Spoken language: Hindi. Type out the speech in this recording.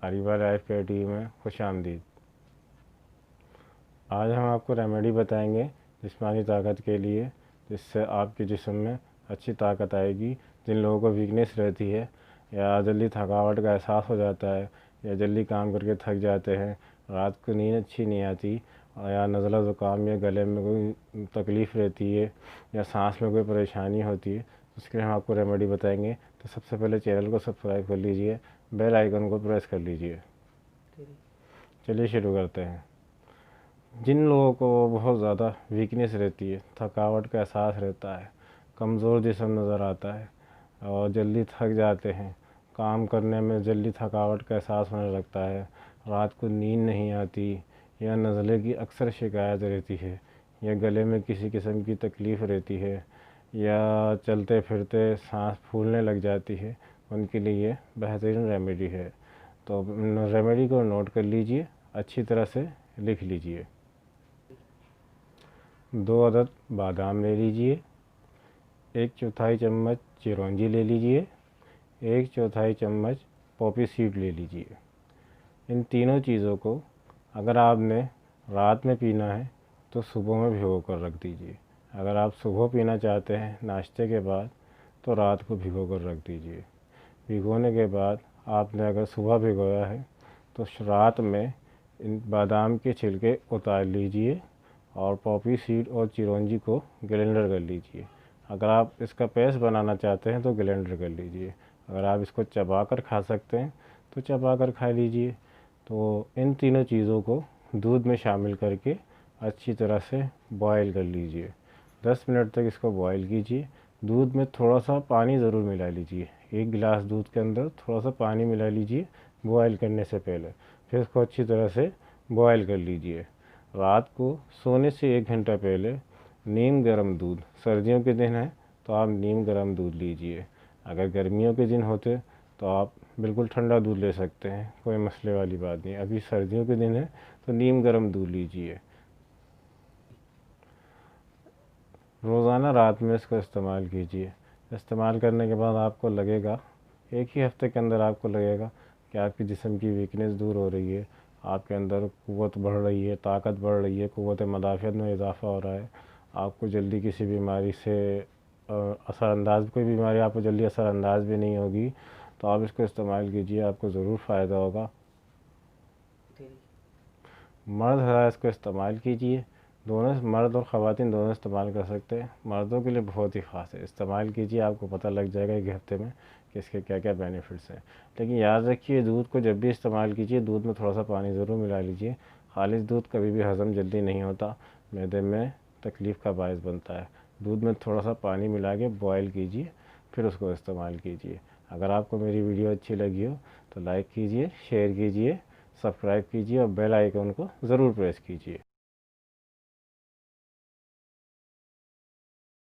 अरीबा लाइफ केयर टीवी में खुशामदीद। आज हम आपको रेमेडी बताएंगे जिस्मानी ताकत के लिए, जिससे आपके जिस्म में अच्छी ताकत आएगी। जिन लोगों को वीकनेस रहती है या जल्दी थकावट का एहसास हो जाता है या जल्दी काम करके थक जाते हैं, रात को नींद अच्छी नहीं आती या नज़ला ज़ुकाम या गले में कोई तकलीफ़ रहती है या सांस में कोई परेशानी होती है, उसके लिए हम आपको रेमेडी बताएंगे। तो सबसे पहले चैनल को सब्सक्राइब कर लीजिए, बेल आइकन को प्रेस कर लीजिए। चलिए शुरू करते हैं। जिन लोगों को बहुत ज़्यादा वीकनेस रहती है, थकावट का एहसास रहता है, कमज़ोर जिस्म नज़र आता है और जल्दी थक जाते हैं, काम करने में जल्दी थकावट का एहसास होने लगता है, रात को नींद नहीं आती या नज़ले की अक्सर शिकायत रहती है या गले में किसी किस्म की तकलीफ़ रहती है या चलते फिरते सांस फूलने लग जाती है, उनके लिए ये बेहतरीन रेमेडी है। तो रेमेडी को नोट कर लीजिए, अच्छी तरह से लिख लीजिए। 2 अदद बादाम ले लीजिए, 1/4 चम्मच चिरौंजी ले लीजिए, 1/4 चम्मच पॉपी सीड ले लीजिए। इन तीनों चीज़ों को अगर आपने रात में पीना है तो सुबह में भिगो कर रख दीजिए। अगर आप सुबह पीना चाहते हैं नाश्ते के बाद तो रात को भिगो कर रख दीजिए। भिगोने के बाद आपने अगर सुबह भिगोया है तो रात में इन बादाम के छिलके उतार लीजिए और पॉपी सीड और चिरौंजी को ग्राइंडर कर लीजिए। अगर आप इसका पेस्ट बनाना चाहते हैं तो ग्राइंडर कर लीजिए। अगर आप इसको चबा कर खा सकते हैं तो चबा कर खा लीजिए। तो इन तीनों चीज़ों को दूध में शामिल करके अच्छी तरह से बॉयल कर लीजिए। 10 मिनट तक इसको बॉयल कीजिए। दूध में थोड़ा सा पानी ज़रूर मिला लीजिए। 1 गिलास दूध के अंदर थोड़ा सा पानी मिला लीजिए बॉयल करने से पहले। फिर इसको अच्छी तरह से बॉयल कर लीजिए। रात को सोने से 1 घंटा पहले नीम गर्म दूध, सर्दियों के दिन है तो आप नीम गर्म दूध लीजिए। अगर गर्मियों के दिन होते तो आप बिल्कुल ठंडा दूध ले सकते हैं, कोई मसले वाली बात नहीं। अभी सर्दियों के दिन है तो नीम गर्म दूध लीजिए। रोज़ाना रात में इसको इस्तेमाल कीजिए। इस्तेमाल करने के बाद आपको लगेगा, एक ही हफ्ते के अंदर आपको लगेगा कि आपके जिस्म की वीकनेस दूर हो रही है, आपके अंदर क़ुव्वत बढ़ रही है, ताकत बढ़ रही है, क़ुव्वत मदाफ़ियत में इजाफ़ा हो रहा है। आपको जल्दी किसी बीमारी से असरअंदाज, कोई बीमारी आपको जल्दी असरअंदाज भी नहीं होगी। तो आप इसको इस्तेमाल कीजिए, आपको ज़रूर फ़ायदा होगा। मर्द हज़रात इसको इस्तेमाल कीजिए। दोनों, मर्द और ख़वातीन दोनों इस्तेमाल कर सकते हैं। मर्दों के लिए बहुत ही ख़ास है, इस्तेमाल कीजिए, आपको पता लग जाएगा एक हफ्ते में कि इसके क्या क्या बेनिफिट्स हैं। लेकिन याद रखिए, दूध को जब भी इस्तेमाल कीजिए दूध में थोड़ा सा पानी ज़रूर मिला लीजिए। खालिस दूध कभी भी हज़म जल्दी नहीं होता, मैदे में तकलीफ़ का बायस बनता है। दूध में थोड़ा सा पानी मिला के बॉयल कीजिए, फिर उसको इस्तेमाल कीजिए। अगर आपको मेरी वीडियो अच्छी लगी हो तो लाइक कीजिए, शेयर कीजिए, सब्सक्राइब कीजिए और बेल आइकन को ज़रूर प्रेस कीजिए।